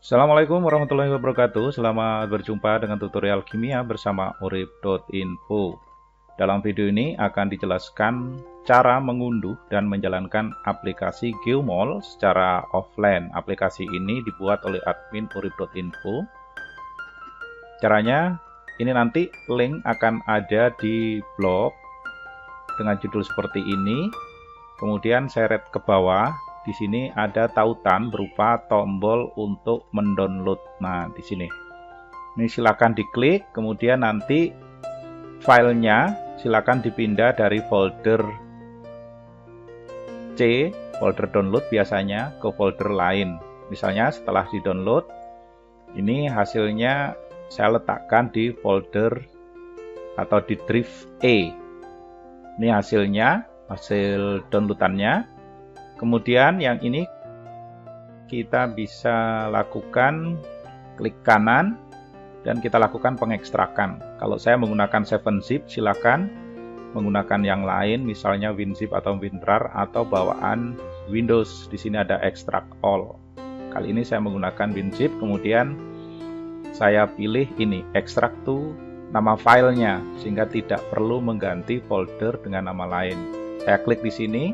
Assalamualaikum warahmatullahi wabarakatuh. Selamat berjumpa dengan tutorial kimia bersama urip.info. Dalam video ini akan dijelaskan cara mengunduh dan menjalankan aplikasi Geomol secara offline. Aplikasi ini dibuat oleh admin urip.info. Caranya, ini nanti link akan ada di blog dengan judul seperti ini. Kemudian seret ke bawah. Di sini ada tautan berupa tombol untuk mendownload. Nah, di sini. Ini silakan diklik, kemudian nanti filenya silakan dipindah dari folder C, folder download biasanya, ke folder lain. Misalnya setelah di-download, ini hasilnya saya letakkan di folder atau di drive E. Ini hasilnya, hasil downloadannya. Kemudian yang ini kita bisa lakukan klik kanan dan kita lakukan pengekstrakan. Kalau saya menggunakan 7-zip, silakan menggunakan yang lain, misalnya WinZip atau WinRAR atau bawaan Windows. Di sini ada extract all. Kali ini saya menggunakan WinZip, kemudian saya pilih ini, extract to nama filenya, sehingga tidak perlu mengganti folder dengan nama lain. Saya klik di sini.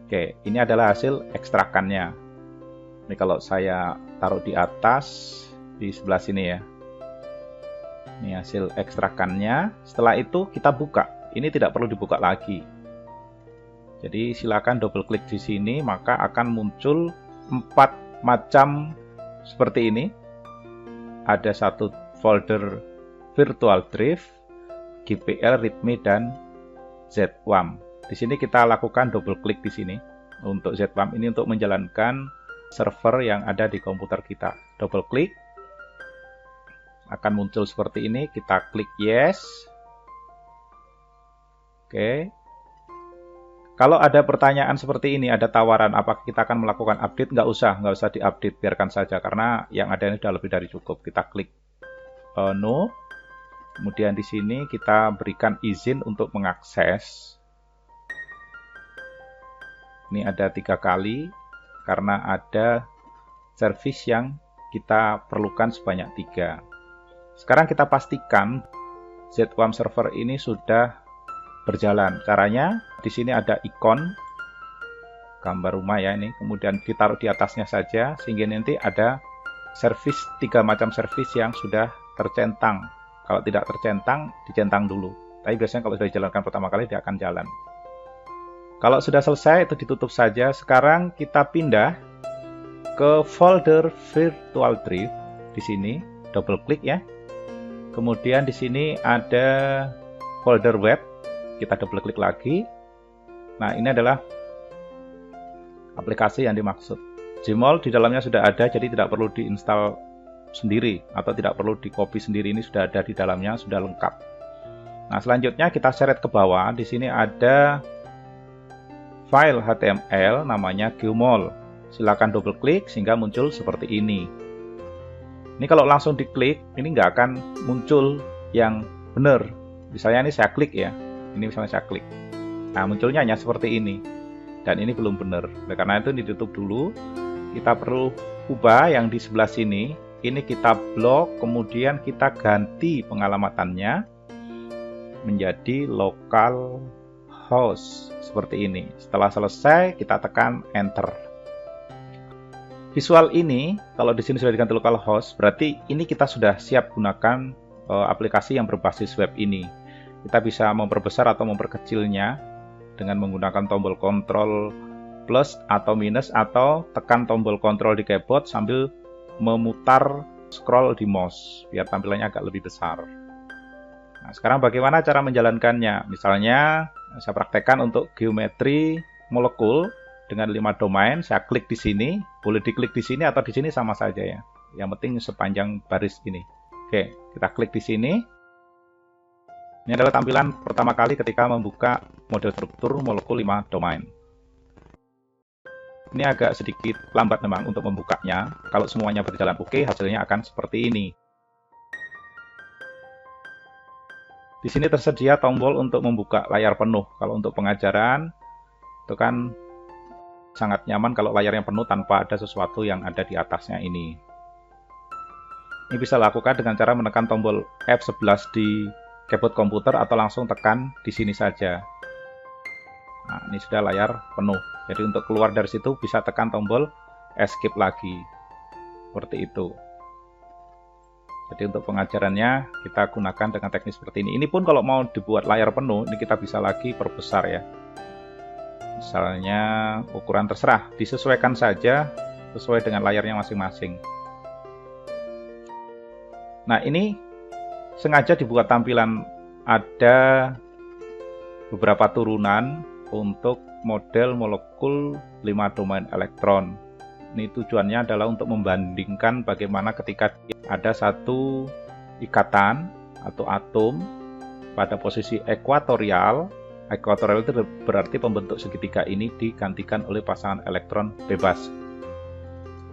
Oke, ini adalah hasil ekstrakannya. Ini kalau saya taruh di atas, di sebelah sini ya. Ini hasil ekstrakannya. Setelah itu kita buka. Ini tidak perlu dibuka lagi. Jadi silakan double klik di sini, maka akan muncul 4 macam seperti ini. Ada satu folder virtual drive, GPL, README, dan ZWAM. Di sini kita lakukan double klik di sini. Untuk ZWAM ini untuk menjalankan server yang ada di komputer kita. Double klik. Akan muncul seperti ini. Kita klik yes. Oke. Kalau ada pertanyaan seperti ini, ada tawaran apakah kita akan melakukan update, nggak usah diupdate, biarkan saja karena yang ada ini sudah lebih dari cukup. Kita klik no. Kemudian di sini kita berikan izin untuk mengakses. Ini ada 3 kali karena ada service yang kita perlukan sebanyak 3. Sekarang kita pastikan ZWAM server ini sudah berjalan. Caranya di sini ada ikon gambar rumah ya ini, kemudian ditaruh di atasnya saja sehingga nanti ada service 3 macam service yang sudah tercentang. Kalau tidak tercentang, dicentang dulu. Tapi biasanya kalau sudah dijalankan pertama kali dia akan jalan. Kalau sudah selesai itu ditutup saja. Sekarang kita pindah ke folder virtual drive. Di sini double klik ya. Kemudian di sini ada folder web. Kita double klik lagi. Nah, ini adalah aplikasi yang dimaksud. Gmol di dalamnya sudah ada, jadi tidak perlu diinstal sendiri atau tidak perlu di copy sendiri. Ini sudah ada di dalamnya, sudah lengkap. Nah, selanjutnya kita seret ke bawah. Di sini ada file HTML namanya Geomol. Silakan double klik sehingga muncul seperti ini. Ini kalau langsung diklik, ini nggak akan muncul yang benar. Misalnya ini saya klik ya. Ini misalnya saya klik. Nah, munculnya hanya seperti ini. Dan ini belum benar. Nah, karena itu ditutup dulu. Kita perlu ubah yang di sebelah sini. Ini kita blok, kemudian kita ganti pengalamatannya menjadi local host seperti ini. Setelah selesai kita tekan enter. Visual ini kalau di sini sudah diganti local host, berarti ini kita sudah siap gunakan aplikasi yang berbasis web ini. Kita bisa memperbesar atau memperkecilnya dengan menggunakan tombol kontrol plus atau minus atau tekan tombol kontrol di keyboard sambil memutar scroll di mouse biar tampilannya agak lebih besar. Nah, sekarang bagaimana cara menjalankannya? Misalnya saya praktekkan untuk geometri molekul dengan 5 domain. Saya klik di sini, boleh diklik di sini atau di sini sama saja ya. Yang penting sepanjang baris ini. Oke, kita klik di sini. Ini adalah tampilan pertama kali ketika membuka model struktur molekul 5 domain. Ini agak sedikit lambat memang untuk membukanya. Kalau semuanya berjalan oke, hasilnya akan seperti ini. Di sini tersedia tombol untuk membuka layar penuh. Kalau untuk pengajaran, itu kan sangat nyaman kalau layarnya penuh tanpa ada sesuatu yang ada di atasnya ini. Ini bisa lakukan dengan cara menekan tombol F11 di keyboard komputer atau langsung tekan di sini saja. Nah, ini sudah layar penuh. Jadi untuk keluar dari situ bisa tekan tombol escape lagi. Seperti itu. Jadi untuk pengajarannya kita gunakan dengan teknik seperti ini. Ini pun kalau mau dibuat layar penuh, ini kita bisa lagi perbesar ya. Misalnya ukuran terserah, disesuaikan saja sesuai dengan layarnya masing-masing. Nah, ini sengaja dibuat tampilan ada beberapa turunan untuk model molekul 5 domain elektron. Ini tujuannya adalah untuk membandingkan bagaimana ketika ada satu ikatan atau atom pada posisi ekuatorial. Ekuatorial itu berarti pembentuk segitiga ini digantikan oleh pasangan elektron bebas.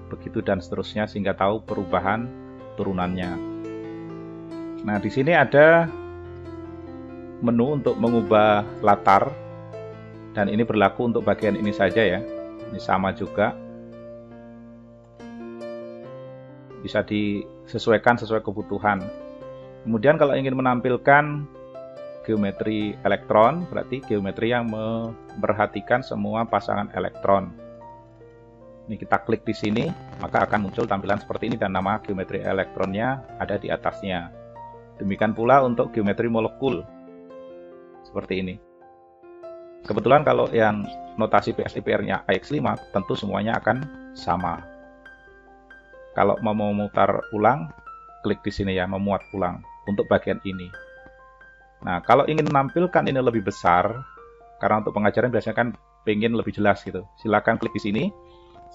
Begitu dan seterusnya sehingga tahu perubahan turunannya. Nah, di sini ada menu untuk mengubah latar. Dan ini berlaku untuk bagian ini saja ya. Ini sama juga. Bisa disesuaikan sesuai kebutuhan. Kemudian kalau ingin menampilkan geometri elektron, berarti geometri yang memperhatikan semua pasangan elektron. Ini kita klik di sini, maka akan muncul tampilan seperti ini dan nama geometri elektronnya ada di atasnya. Demikian pula untuk geometri molekul. Seperti ini. Kebetulan kalau yang notasi PSIPR-nya AX5 tentu semuanya akan sama. Kalau mau memutar ulang, klik di sini ya, memuat ulang untuk bagian ini. Nah, kalau ingin menampilkan ini lebih besar, karena untuk pengajaran biasanya kan pengen lebih jelas gitu. Silakan klik di sini,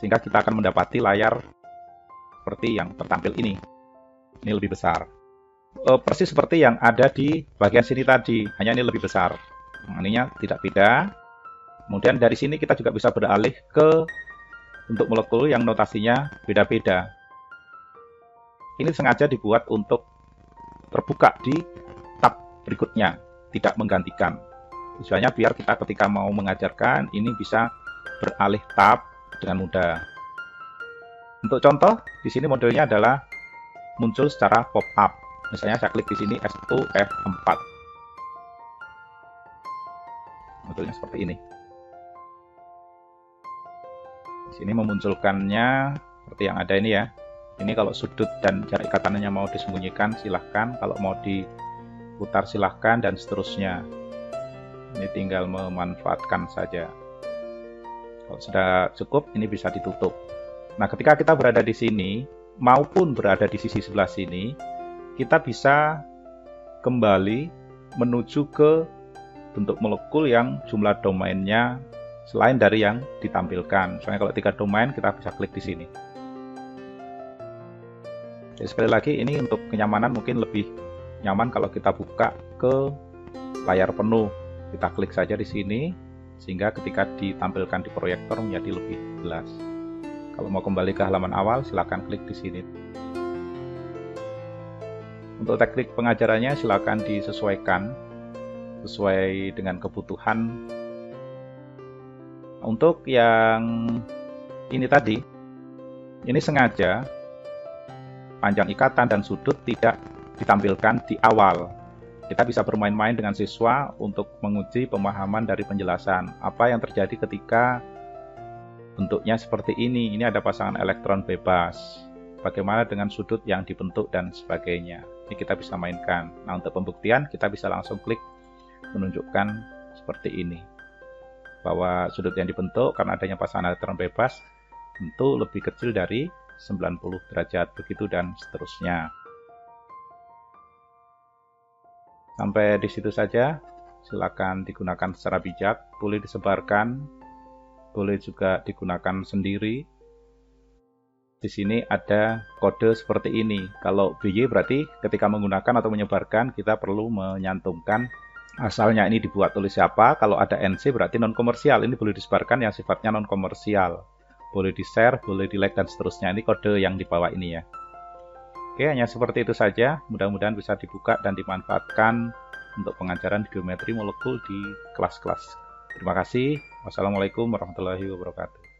sehingga kita akan mendapati layar seperti yang tertampil ini. Ini lebih besar. Persis seperti yang ada di bagian sini tadi, hanya ini lebih besar. Ininya tidak beda. Kemudian dari sini kita juga bisa beralih ke untuk molekul yang notasinya beda-beda. Ini sengaja dibuat untuk terbuka di tab berikutnya, tidak menggantikan. Tujuannya biar kita ketika mau mengajarkan ini bisa beralih tab dengan mudah. Untuk contoh, di sini modelnya adalah muncul secara pop-up. Misalnya saya klik di sini S2F4. Modelnya seperti ini. Di sini memunculkannya seperti yang ada ini ya. Ini kalau sudut dan jarak ikatannya mau disembunyikan silahkan, kalau mau diputar silahkan dan seterusnya. Ini tinggal memanfaatkan saja. Kalau sudah cukup, ini bisa ditutup. Nah, ketika kita berada di sini maupun berada di sisi sebelah sini, kita bisa kembali menuju ke bentuk molekul yang jumlah domainnya selain dari yang ditampilkan. Misalnya kalau 3 domain, kita bisa klik di sini. Jadi sekali lagi, ini untuk kenyamanan mungkin lebih nyaman kalau kita buka ke layar penuh. Kita klik saja di sini, sehingga ketika ditampilkan di proyektor menjadi lebih jelas. Kalau mau kembali ke halaman awal, silakan klik di sini. Untuk teknik pengajarannya silakan disesuaikan sesuai dengan kebutuhan. Untuk yang ini tadi, ini sengaja panjang ikatan dan sudut tidak ditampilkan di awal. Kita bisa bermain-main dengan siswa untuk menguji pemahaman dari penjelasan. Apa yang terjadi ketika bentuknya seperti ini? Ini ada pasangan elektron bebas. Bagaimana dengan sudut yang dibentuk dan sebagainya. Ini kita bisa mainkan. Nah, untuk pembuktian kita bisa langsung klik menunjukkan seperti ini. Bahwa sudut yang dibentuk karena adanya pasangan elektron bebas tentu lebih kecil dari 90 derajat. Begitu dan seterusnya. Sampai di situ saja. Silakan digunakan secara bijak. Boleh disebarkan. Boleh juga digunakan sendiri. Di sini ada kode seperti ini. Kalau BY berarti ketika menggunakan atau menyebarkan kita perlu menyantumkan asalnya ini dibuat oleh siapa. Kalau ada NC berarti non komersial. Ini boleh disebarkan yang sifatnya non komersial. Boleh di-share, boleh di-like dan seterusnya. Ini kode yang di bawah ini ya. Oke, hanya seperti itu saja. Mudah-mudahan bisa dibuka dan dimanfaatkan untuk pengajaran geometri molekul di kelas-kelas. Terima kasih. Wassalamualaikum warahmatullahi wabarakatuh.